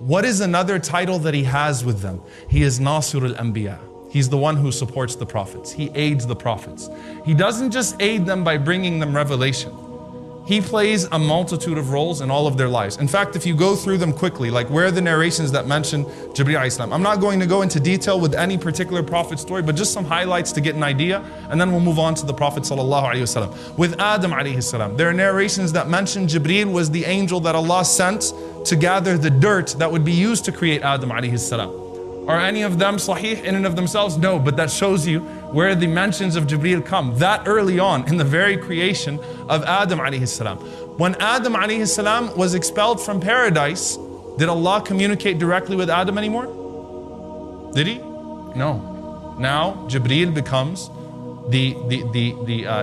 What is another title that he has with them? He is Nasir al-Anbiya. He's the one who supports the prophets. He aids the prophets. He doesn't just aid them by bringing them revelation. He plays a multitude of roles in all of their lives. In fact, if you go through them quickly, like where are the narrations that mention Jibreel alayhi salam? I'm not going to go into detail with any particular prophet story, but just some highlights to get an idea, and then we'll move on to the Prophet sallallahu alaihi wasallam. With Adam alayhi salam, there are narrations that mention Jibreel was the angel that Allah sent to gather the dirt that would be used to create Adam alayhi salam. Are any of them sahih in and of themselves? No, but that shows you where the mentions of Jibreel come. That early on in the very creation of Adam alayhi salam. When Adam alayhi salam was expelled from paradise, did Allah communicate directly with Adam anymore? Did he? No. Now Jibreel becomes the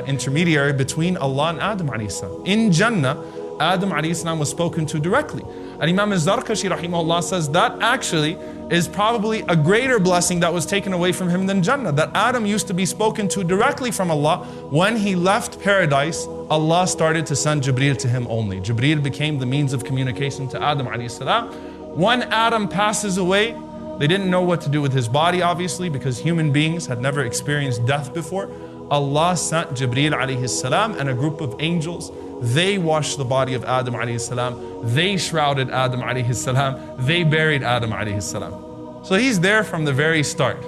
intermediary between Allah and Adam alayhi salam. In Jannah, Adam alayhi salam was spoken to directly. And Imam al-Zarkashi rahimahullah says that actually is probably a greater blessing that was taken away from him than Jannah. That Adam used to be spoken to directly from Allah. When he left paradise, Allah started to send Jibreel to him only. Jibreel became the means of communication to Adam alayhi salam. When Adam passes away, they didn't know what to do with his body, obviously, because human beings had never experienced death before. Allah sent Jibreel alayhi salam and a group of angels. They washed the body of Adam alayhi salam. They shrouded Adam alayhi salam. They buried Adam alayhi salam. So he's there from the very start,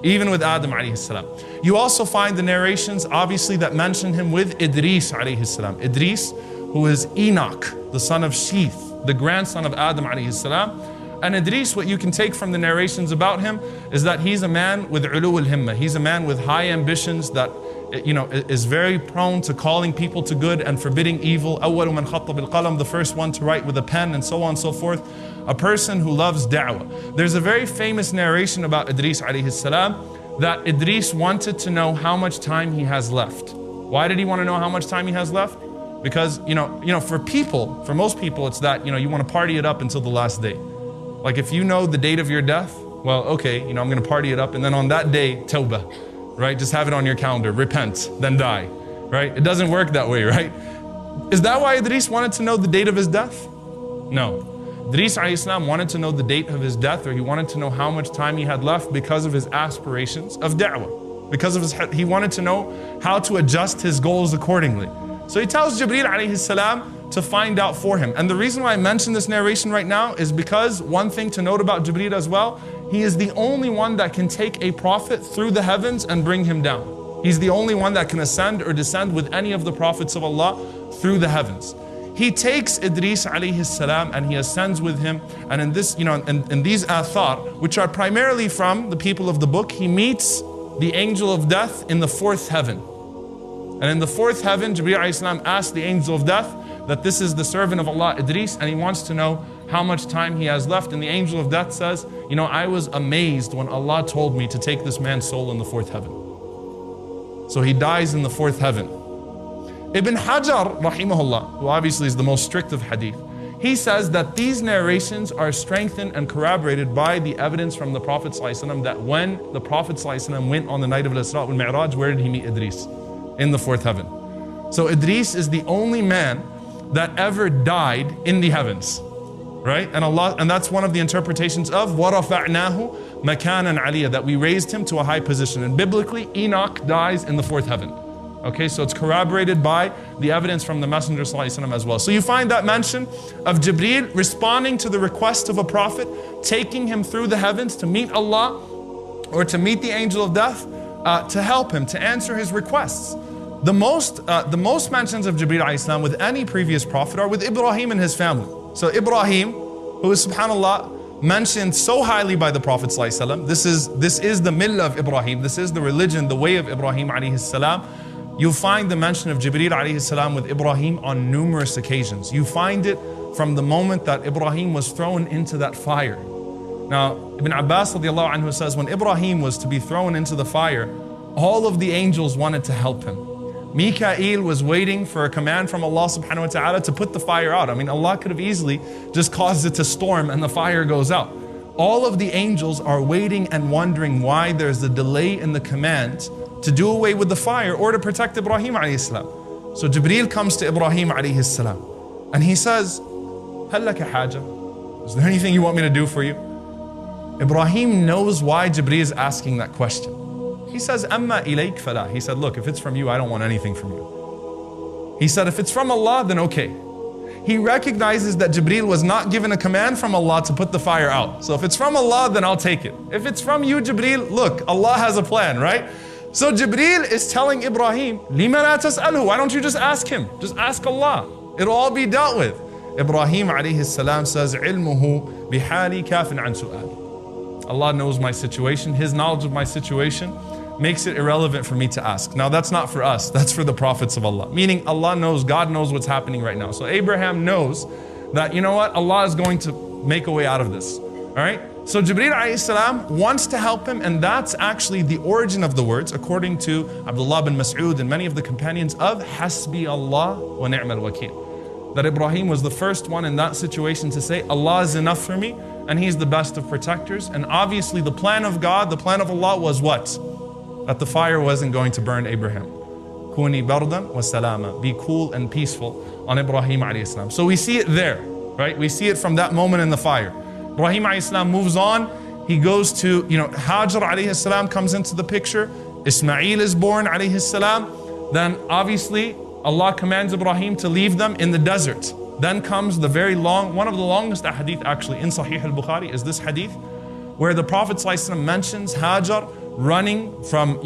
even with Adam alayhi salam. You also find the narrations, obviously, that mention him with Idris alayhi salam. Idris, who is Enoch, the son of Sheeth, the grandson of Adam alayhi salam. And Idris, what you can take from the narrations about him is that he's a man with ulu al-himma. He's a man with high ambitions that, is very prone to calling people to good and forbidding evil. أول من خط بالقلم, the first one to write with a pen, and so on and so forth. A person who loves da'wah. There's a very famous narration about Idris alayhi salam that Idris wanted to know how much time he has left. Why did he want to know how much time he has left? Because, for most people, it's that, you want to party it up until the last day. Like if you know the date of your death, well, okay, I'm going to party it up, and then on that day, tawbah. Right? Just have it on your calendar, repent, then die, right? It doesn't work that way, right? Is that why Idris wanted to know the date of his death? No. Idris alayhi salam wanted to know the date of his death, or he wanted to know how much time he had left because of his aspirations of da'wah. Because of he wanted to know how to adjust his goals accordingly. So he tells Jibreel alayhi salam to find out for him. And the reason why I mention this narration right now is because one thing to note about Jibreel as well, he is the only one that can take a prophet through the heavens and bring him down. He's the only one that can ascend or descend with any of the prophets of Allah through the heavens. He takes Idris alayhi salam and he ascends with him. And in this, in these athar, which are primarily from the people of the book, he meets the angel of death in the fourth heaven. And in the fourth heaven, Jibreel alayhi salam asks the angel of death that this is the servant of Allah, Idris, and he wants to know how much time he has left. And the angel of death says, I was amazed when Allah told me to take this man's soul in the fourth heaven. So he dies in the fourth heaven. Ibn Hajar, rahimahullah, who obviously is the most strict of hadith, he says that these narrations are strengthened and corroborated by the evidence from the Prophet ﷺ that when the Prophet ﷺ went on the night of Al-Isra wal Mi'raj, where did he meet Idris? In the fourth heaven. So Idris is the only man that ever died in the heavens. Right? And that's one of the interpretations of وَرَفَعْنَاهُ مَكَانًا عَلِيًّا, that we raised him to a high position. And biblically, Enoch dies in the fourth heaven. Okay, so it's corroborated by the evidence from the Messenger ﷺ as well. So you find that mention of Jibreel responding to the request of a prophet, taking him through the heavens to meet Allah or to meet the angel of death, to help him, to answer his requests. The most mentions of Jibreel alayhi salam with any previous prophet are with Ibrahim and his family. So Ibrahim, who is subhanAllah mentioned so highly by the Prophet ﷺ, this is the millah of Ibrahim, this is the religion, the way of Ibrahim alayhi salam. You'll find the mention of Jibreel alayhi salam with Ibrahim on numerous occasions. You find it from the moment that Ibrahim was thrown into that fire. Now, Ibn Abbas radiallahu anhu says when Ibrahim was to be thrown into the fire, all of the angels wanted to help him. Mikael was waiting for a command from Allah subhanahu wa ta'ala to put the fire out. I mean, Allah could have easily just caused it to storm and the fire goes out. All of the angels are waiting and wondering why there's a delay in the command to do away with the fire or to protect Ibrahim alayhi salam. So Jibreel comes to Ibrahim alayhi salam and he says, هل لك حاجة? Is there anything you want me to do for you? Ibrahim knows why Jibreel is asking that question. He says, Amma ilayk fala. He said, look, if it's from you, I don't want anything from you. He said, if it's from Allah, then okay. He recognizes that Jibreel was not given a command from Allah to put the fire out. So if it's from Allah, then I'll take it. If it's from you, Jibreel, look, Allah has a plan, right? So Jibreel is telling Ibrahim, لِمَ لَا تَسْأَلْهُ? Why don't you just ask him? Just ask Allah. It'll all be dealt with. Ibrahim alayhi salam says, عِلْمُهُ بِحَالِي كَافٍ عَنْ سُؤَالِ. Allah knows my situation. His knowledge of my situation makes it irrelevant for me to ask. Now that's not for us, that's for the prophets of Allah. Meaning Allah knows, God knows what's happening right now. So Abraham knows that, you know what, Allah is going to make a way out of this. All right? So Jibreel alayhi salam wants to help him, and that's actually the origin of the words, according to Abdullah bin Mas'ud and many of the companions, of Hasbi Allah wa ni'mal wakeel. That Ibrahim was the first one in that situation to say, Allah is enough for me, and He's the best of protectors. And obviously the plan of God, the plan of Allah was what? That the fire wasn't going to burn Abraham. Kuni bardan wa salama. Be cool and peaceful on Ibrahim alayhi salam. So we see it there, right? We see it from that moment in the fire. Ibrahim alayhi salam moves on. He goes to, Hajar alayhi salam comes into the picture. Ismail is born alayhi salam. Then obviously Allah commands Ibrahim to leave them in the desert. Then comes the very long, one of the longest hadith actually in Sahih al-Bukhari is this hadith, where the Prophet ﷺ mentions Hajar running from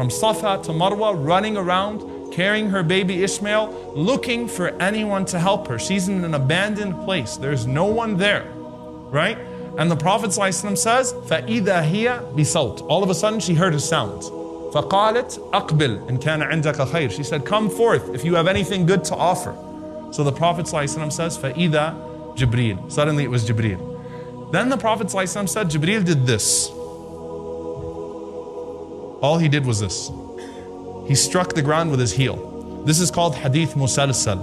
Safa to Marwa, running around, carrying her baby Ishmael, looking for anyone to help her. She's in an abandoned place. There's no one there, right? And the Prophet ﷺ says, فَإِذَا هِيَ بِصَوْتٍ. All of a sudden she heard a sound. فَقَالَتْ أَقْبِلْ إِنْ كَانَ عِنْدَكَ خَيْرٍ. She said, come forth if you have anything good to offer. So the Prophet ﷺ says, فَإِذَا Jibreel. Suddenly it was Jibreel. Then the Prophet ﷺ said, Jibreel did this. All he did was this. He struck the ground with his heel. This is called hadith musalsal,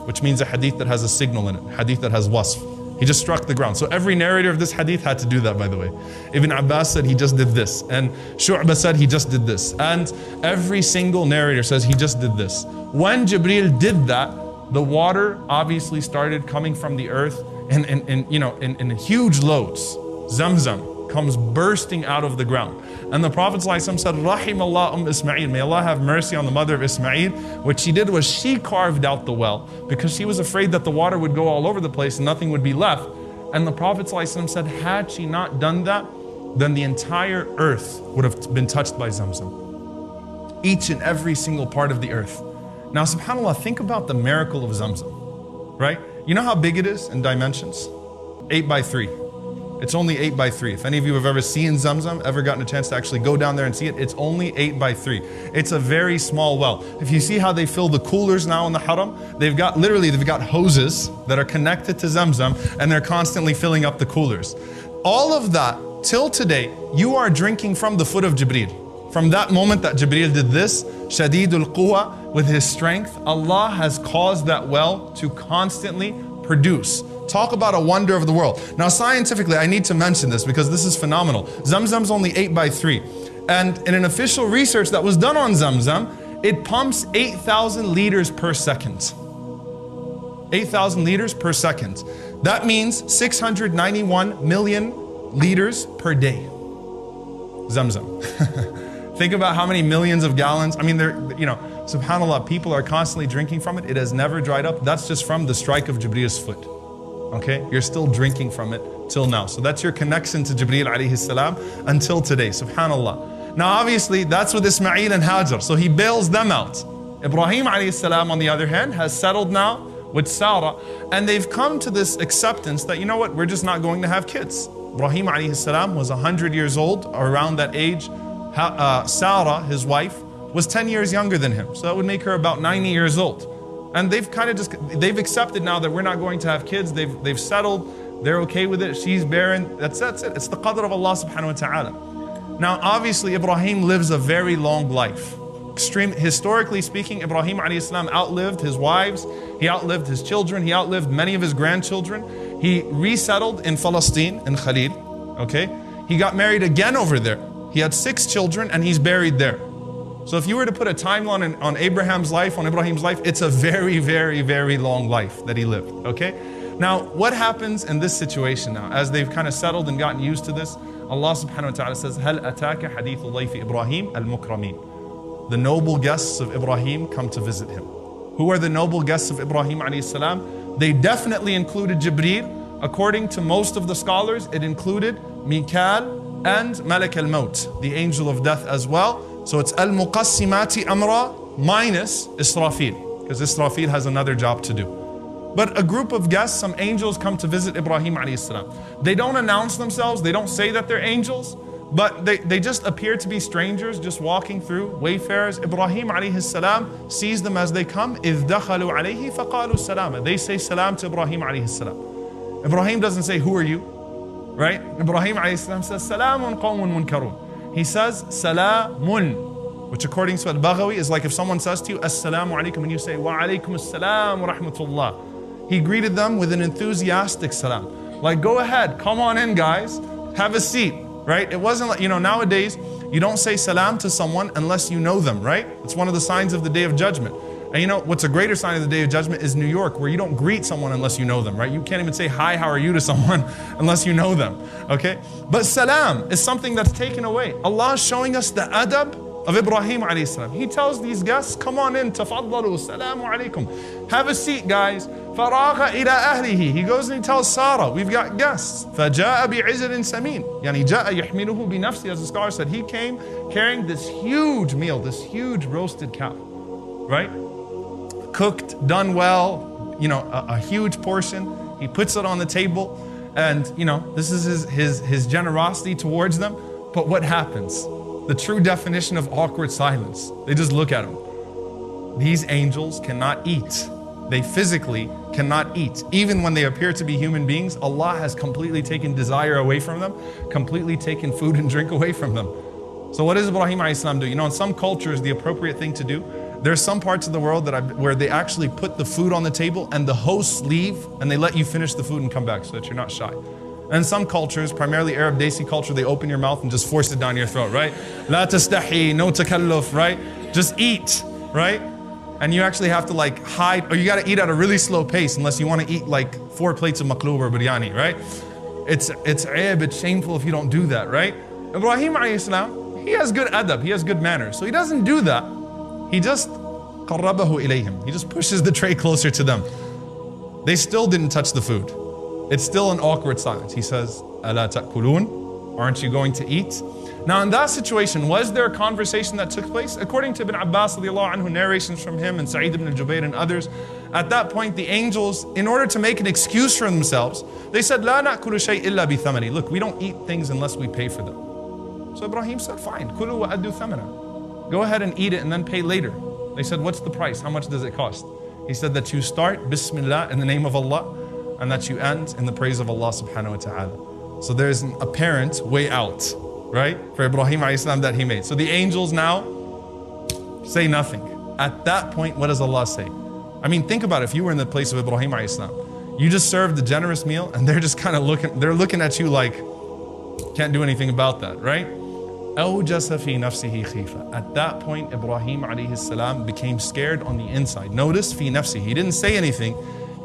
which means a hadith that has a signal in it, hadith that has wasf. He just struck the ground. So every narrator of this hadith had to do that, by the way. Ibn Abbas said he just did this, and Shu'bah said he just did this, and every single narrator says he just did this. When Jibreel did that, the water obviously started coming from the earth in huge loads. Zamzam comes bursting out of the ground. And the Prophet ﷺ said, Rahim Ismail, may Allah have mercy on the mother of Ismail. What she did was she carved out the well because she was afraid that the water would go all over the place and nothing would be left. And the Prophet ﷺ said, had she not done that, then the entire earth would have been touched by Zamzam. Each and every single part of the earth. Now, subhanAllah, think about the miracle of Zamzam, right? You know how big it is in dimensions? 8 by 3. It's only 8 by 3. If any of you have ever seen Zamzam, ever gotten a chance to actually go down there and see it, it's only 8 by 3. It's a very small well. If you see how they fill the coolers now in the haram, they've got hoses that are connected to Zamzam, and they're constantly filling up the coolers. All of that, till today, you are drinking from the foot of Jibreel. From that moment that Jibreel did this, Shadidul Quwa, with his strength, Allah has caused that well to constantly produce. Talk about a wonder of the world. Now scientifically, I need to mention this because this is phenomenal. Zamzam's only 8 by 3. And in an official research that was done on Zamzam, it pumps 8,000 liters per second. 8,000 liters per second. That means 691 million liters per day. Zamzam. Think about how many millions of gallons. I mean, subhanAllah, people are constantly drinking from it. It has never dried up. That's just from the strike of Jibreel's foot. Okay, you're still drinking from it till now. So that's your connection to Jibreel alayhi salam until today, subhanAllah. Now obviously that's with Ismail and Hajar, so he bails them out. Ibrahim alayhi salam on the other hand has settled now with Sarah, and they've come to this acceptance that, you know what, we're just not going to have kids. Ibrahim alayhi salam was 100 years old, or around that age. Sarah, his wife, was 10 years younger than him, so that would make her about 90 years old. And they've they've accepted now that we're not going to have kids. They've settled, they're okay with it, she's barren, that's it. It's the qadr of Allah subhanahu wa ta'ala. Now obviously Ibrahim lives a very long life. Historically speaking, Ibrahim alayhi salam outlived his wives, he outlived his children, he outlived many of his grandchildren. He resettled in Palestine, in Khalil, okay? He got married again over there. He had 6 children and he's buried there. So if you were to put a timeline on Abraham's life, on Ibrahim's life, it's a very, very, very long life that he lived, okay? Now, what happens in this situation now, as they've kind of settled and gotten used to this? Allah subhanahu wa ta'ala says, هَلْ أَتَاكَ حَدِيثُ ضَيْفِ إِبْرَاهِيمَ الْمُكْرَمِينَ. The noble guests of Ibrahim come to visit him. Who are the noble guests of Ibrahim alayhi salam? They definitely included Jibreel. According to most of the scholars, it included Mikal and Malak al-Maut, the angel of death as well. So it's al-Muqassimati amra minus Israfil, because Israfil has another job to do. But a group of guests, some angels, come to visit Ibrahim alayhi salam. They don't announce themselves, they don't say that they're angels, but they just appear to be strangers just walking through, wayfarers. Ibrahim alayhi salam sees them as they come. إِذْ دَخَلُوا عَلَيْهِ فَقَالُوا السَّلَامَ. They say salam to Ibrahim alayhi salam. Ibrahim doesn't say, who are you? Right? Ibrahim alayhi salam says, Salamun qawmun munkarun. He says, Salamun, which according to Al-Baghawi is like if someone says to you, Assalamu alaikum, and you say, Wa alaikum assalam wa rahmatullah. He greeted them with an enthusiastic salam. Like, go ahead, come on in, guys, have a seat, right? It wasn't like, nowadays, you don't say salam to someone unless you know them, right? It's one of the signs of the Day of Judgment. And what's a greater sign of the Day of Judgment is New York, where you don't greet someone unless you know them, right? You can't even say, hi, how are you to someone unless you know them, okay? But salam is something that's taken away. Allah is showing us the adab of Ibrahim alayhi salam. He tells these guests, come on in, tafaddalu, salamu alaykum. Have a seat, guys. فَرَاغَ إِلَىٰ أَهْلِهِ. He goes and he tells Sarah, we've got guests. فَجَاءَ بِعِزْرٍ سَمِينٍ. يعني جَاءَ يَحْمِلُهُ بِنَفْسِهِ. As the scholar said, he came carrying this huge meal, this huge roasted cow, right? Cooked, done well, a huge portion. He puts it on the table, and this is his generosity towards them. But what happens? The true definition of awkward silence. They just look at him. These angels cannot eat. They physically cannot eat. Even when they appear to be human beings, Allah has completely taken desire away from them, completely taken food and drink away from them. So what does Ibrahim alayhi salam do? In some cultures, the appropriate thing to do, there's some parts of the world where they actually put the food on the table and the hosts leave and they let you finish the food and come back so that you're not shy. And in some cultures, primarily Arab Desi culture, they open your mouth and just force it down your throat, right? La tastahi, no takalluf, right? Just eat, right? And you actually have to hide, or you got to eat at a really slow pace unless you want to eat 4 plates of maqloob or biryani, right? It's aib, it's shameful if you don't do that, right? Ibrahim alayhi salam, he has good adab, he has good manners. So he doesn't do that. He just qarrabahu ilayhim. He just pushes the tray closer to them. They still didn't touch the food. It's still an awkward silence. He says, Ala ta'kulun? Aren't you going to eat? Now in that situation, was there a conversation that took place? According to Ibn Abbas radiallahu anhu, narrations from him and Sa'id ibn Jubayr and others, at that point the angels, in order to make an excuse for themselves, they said, La na'kulu shay illa bi thamani. Look, we don't eat things unless we pay for them. So Ibrahim said, fine, kulu wa addu thamana. Go ahead and eat it and then pay later. They said, what's the price? How much does it cost? He said that you start Bismillah in the name of Allah and that you end in the praise of Allah subhanahu wa ta'ala. So there's an apparent way out, right? For Ibrahim alayhi salam that he made. So the angels now say nothing. At that point, what does Allah say? I mean, think about it. If you were in the place of Ibrahim alayhi salam, you just served a generous meal and they're just kind of looking at you like, can't do anything about that, right? أوجس في نفسه خيفة. At that point, Ibrahim alayhi salam became scared on the inside. Notice, في نفسه. He didn't say anything.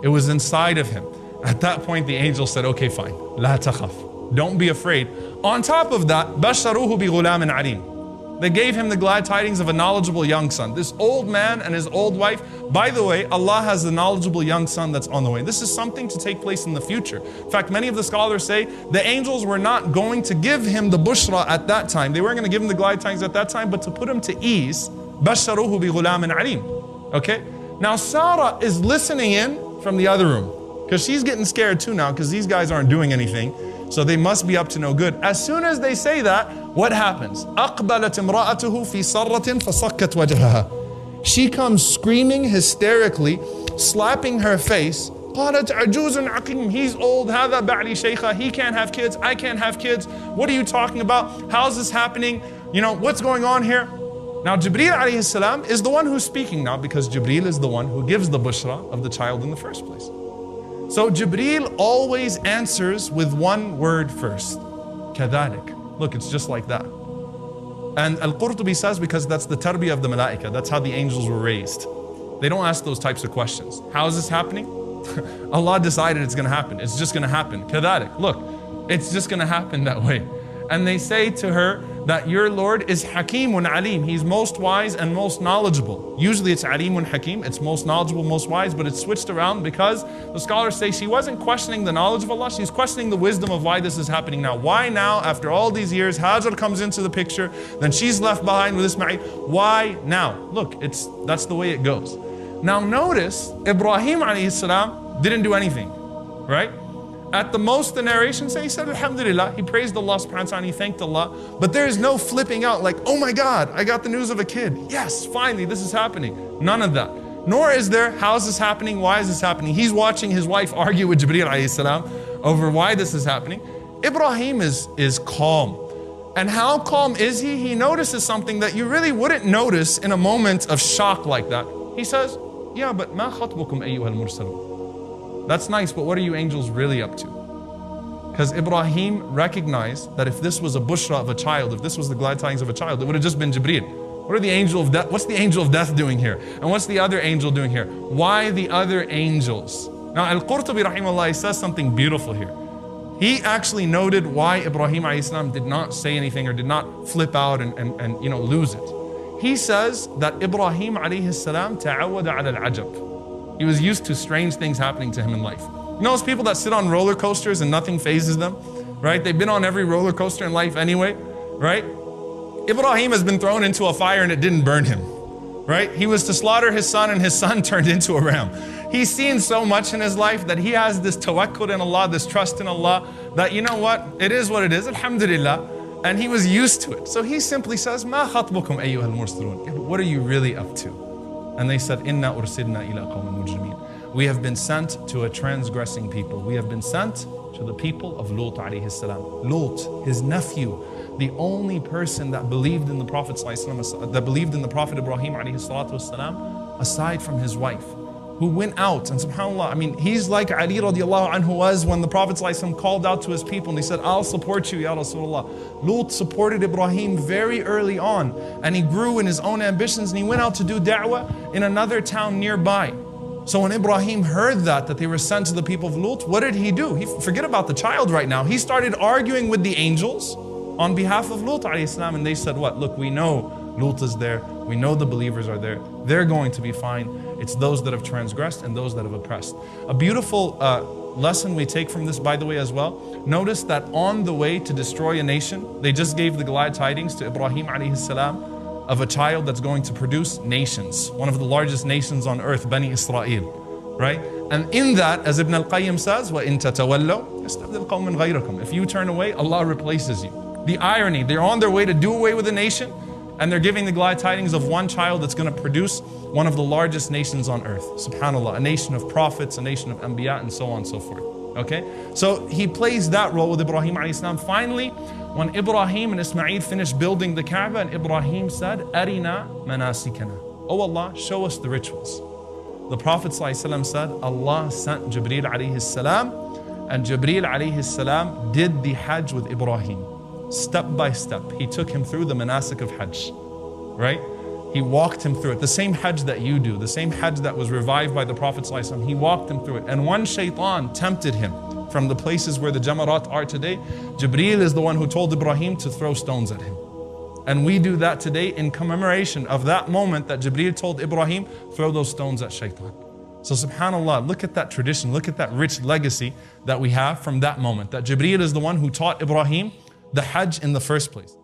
It was inside of him. At that point, the angel said, okay, fine. لا تخف. Don't be afraid. On top of that, بشروه بغلام عليم. They gave him the glad tidings of a knowledgeable young son. This old man and his old wife. By the way, Allah has a knowledgeable young son that's on the way. This is something to take place in the future. In fact, many of the scholars say the angels were not going to give him the bushra at that time. They weren't going to give him the glad tidings at that time, but to put him to ease. بشروه بغلام عليم. Okay? Now Sarah is listening in from the other room because she's getting scared too now because these guys aren't doing anything. So they must be up to no good. As soon as they say that, what happens? أقبلت امرأته في صرة فصكت وجهها. She comes screaming hysterically, slapping her face. قالت عجوز عقيم. He's old. هذا بعلي شيخة. He can't have kids. I can't have kids. What are you talking about? How's this happening? What's going on here? Now Jibreel alayhi salam is the one who's speaking now because Jibreel is the one who gives the bushra of the child in the first place. So Jibreel always answers with one word first. كذلك. Look, it's just like that. And Al-Qurtubi says because that's the tarbiyah of the malaika. That's how the angels were raised. They don't ask those types of questions. How is this happening? Allah decided it's going to happen. It's just going to happen. Kadhalik. Look, it's just going to happen that way. And they say to her that your Lord is Hakeemun Alim. He's most wise and most knowledgeable. Usually it's Alimun Hakim. It's most knowledgeable, most wise, but it's switched around because the scholars say she wasn't questioning the knowledge of Allah. She's questioning the wisdom of why this is happening now. Why now, after all these years, Hajar comes into the picture, then she's left behind with Ismail. Why now? Look, that's the way it goes. Now notice, Ibrahim alayhi salam didn't do anything, right? At the most, the narration says he said, Alhamdulillah, he praised Allah subhanahu wa ta'ala, he thanked Allah. But there is no flipping out like, oh my God, I got the news of a kid. Yes, finally, this is happening. None of that. Nor is there, how is this happening? Why is this happening? He's watching his wife argue with Jibreel alayhi salam over why this is happening. Ibrahim is calm. And how calm is he? He notices something that you really wouldn't notice in a moment of shock like that. He says, yeah, but ma khatbukum ayyuhal mursalun. That's nice, but what are you angels really up to? Because Ibrahim recognized that if this was a bushra of a child, if this was the glad tidings of a child, it would have just been Jibreel. What are the angel of death? What's the angel of death doing here? And what's the other angel doing here? Why the other angels? Now, Al-Qurtubi rahimahullah says something beautiful here. He actually noted why Ibrahim alayhi salam did not say anything or did not flip out and lose it. He says that Ibrahim alayhi salam ta'awwada ala al-ajab. He was used to strange things happening to him in life. You know those people that sit on roller coasters and nothing phases them, right? They've been on every roller coaster in life anyway, right? Ibrahim has been thrown into a fire and it didn't burn him, right? He was to slaughter his son and his son turned into a ram. He's seen so much in his life that he has this tawakkul in Allah, this trust in Allah, that you know what? It is what it is, alhamdulillah. And he was used to it. So he simply says, Ma khatbukum ayyuhal mursalun. What are you really up to? And they said, Inna ursidna ila qawmin mujrimeen. We have been sent to a transgressing people. We have been sent to the people of Lut alayhi salam. Lut, his nephew, the only person that believed in the Prophet that believed in the Prophet Ibrahim alayhi salatu wasalam, aside from his wife, who went out, and subhanAllah, I mean, he's like Ali radiallahu anhu was when the Prophet ﷺ called out to his people and he said, I'll support you, Ya Rasulullah. Lut supported Ibrahim very early on, and he grew in his own ambitions, and he went out to do da'wah in another town nearby. So when Ibrahim heard that they were sent to the people of Lut, what did he do? Forget about the child right now. He started arguing with the angels on behalf of Lut alayhi salam, and they said, what? Look, we know Lut is there. We know the believers are there. They're going to be fine. It's those that have transgressed and those that have oppressed. A beautiful lesson we take from this, by the way, as well. Notice that on the way to destroy a nation, they just gave the glad tidings to Ibrahim alayhi salam of a child that's going to produce nations. One of the largest nations on earth, Bani Israel, right? And in that, as Ibn al-Qayyim says, وَإِن تَتَوَلَّوْا يَسْتَبْدِلْ قَوْمٍ غَيْرَكُمْ. If you turn away, Allah replaces you. The irony, they're on their way to do away with a nation, and they're giving the glad tidings of one child that's going to produce one of the largest nations on earth. Subhanallah, a nation of prophets, a nation of anbiya, and so on and so forth. Okay? So he plays that role with Ibrahim alayhi salam. Finally, when Ibrahim and Ismail finished building the Kaaba, and Ibrahim said, Arina manasikana. Oh Allah, show us the rituals. The Prophet ﷺ said, Allah sent Jibreel alayhi salam, and Jibreel alayhi salam did the Hajj with Ibrahim. Step by step, he took him through the manasik of Hajj, right? He walked him through it. The same Hajj that you do, the same Hajj that was revived by the Prophet ﷺ, he walked him through it. And one shaitan tempted him from the places where the Jamarat are today. Jibreel is the one who told Ibrahim to throw stones at him. And we do that today in commemoration of that moment that Jibreel told Ibrahim, throw those stones at shaitan. So subhanAllah, look at that tradition, look at that rich legacy that we have from that moment. That Jibreel is the one who taught Ibrahim the Hajj in the first place.